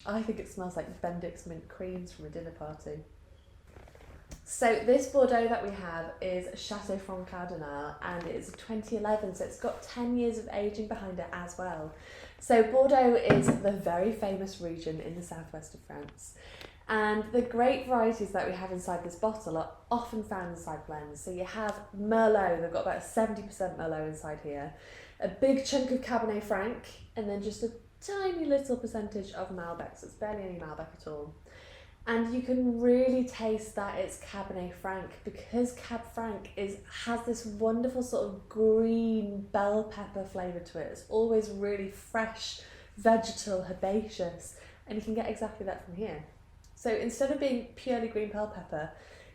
I think it smells like Bendix mint creams from a dinner party. So this Bordeaux that we have is Château Franc-Cardinal, and it's 2011, so it's got 10 years of aging behind it as well. So Bordeaux is the very famous region in the southwest of France. And the great varieties that we have inside this bottle are often found inside blends. So you have merlot, they've got about 70% merlot inside here, a big chunk of Cabernet Franc, and then just a tiny little percentage of malbec, so it's barely any malbec at all. And you can really taste that it's Cabernet Franc, because Cab Franc has this wonderful sort of green bell pepper flavour to it. It's always really fresh, vegetal, herbaceous, and you can get exactly that from here. So instead of being purely green bell pepper,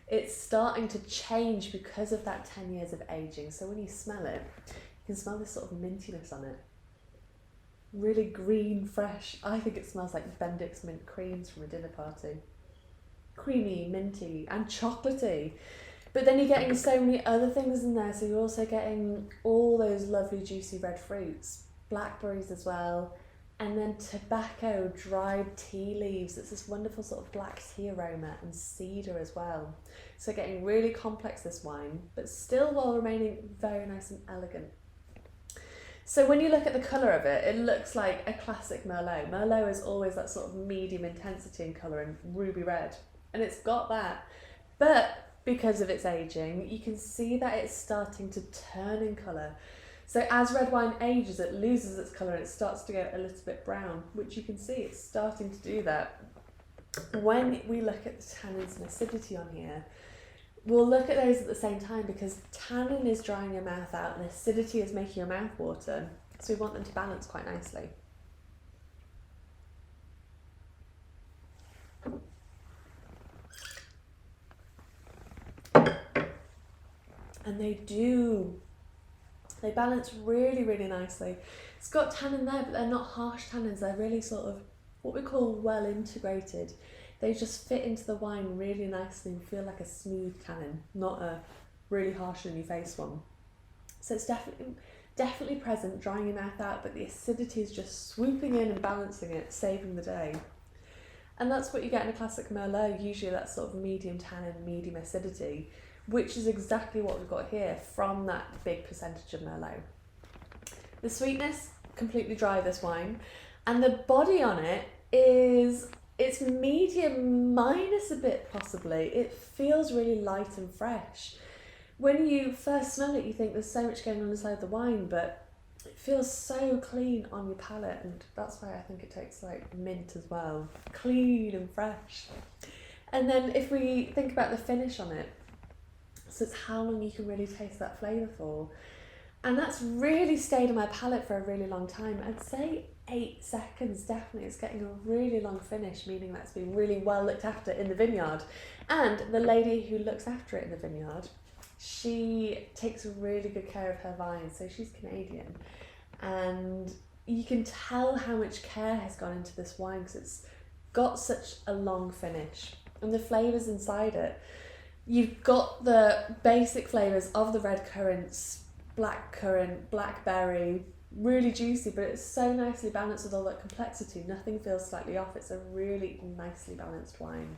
it's starting to change because of that 10 years of aging. So when you smell it, you can smell this sort of mintiness on it. Really green, fresh. I think it smells like Bendix mint creams from a dinner party. Creamy, minty, and chocolatey. But then you're getting so many other things in there. So you're also getting all those lovely juicy red fruits, blackberries as well, and then tobacco, dried tea leaves. It's this wonderful sort of black tea aroma, and cedar as well. So getting really complex, this wine, but still while remaining very nice and elegant. So when you look at the colour of it, it looks like a classic Merlot. Merlot is always that sort of medium intensity in colour and ruby red. And it's got that. But because of its aging, you can see that it's starting to turn in colour. So as red wine ages, it loses its colour and it starts to get a little bit brown, which you can see it's starting to do that. When we look at the tannins and acidity on here, we'll look at those at the same time, because tannin is drying your mouth out and acidity is making your mouth water. So we want them to balance quite nicely. And they do. They balance really, really nicely. It's got tannin there, but they're not harsh tannins. They're really sort of what we call well integrated. They just fit into the wine really nicely and feel like a smooth tannin, not a really harsh in your face one. So it's definitely present, drying your mouth out, but the acidity is just swooping in and balancing it, saving the day. And that's what you get in a classic Merlot, usually that sort of medium tannin, medium acidity, which is exactly what we've got here from that big percentage of Merlot. The sweetness, completely dry, this wine, and the body on it it's medium minus a bit possibly. It feels really light and fresh. When you first smell it, you think there's so much going on inside the wine, but it feels so clean on your palate, and that's why I think it tastes like mint as well. Clean and fresh. And then if we think about the finish on it, so it's how long you can really taste that flavour for. And that's really stayed on my palate for a really long time. I'd say 8 seconds, definitely. It's getting a really long finish, meaning that's been really well looked after in the vineyard. And the lady who looks after it in the vineyard, she takes really good care of her vines. So she's Canadian. And you can tell how much care has gone into this wine because it's got such a long finish. And the flavours inside it, you've got the basic flavours of the red currants, black currant, blackberry, really juicy, but it's so nicely balanced with all that complexity. Nothing feels slightly off. It's a really nicely balanced wine.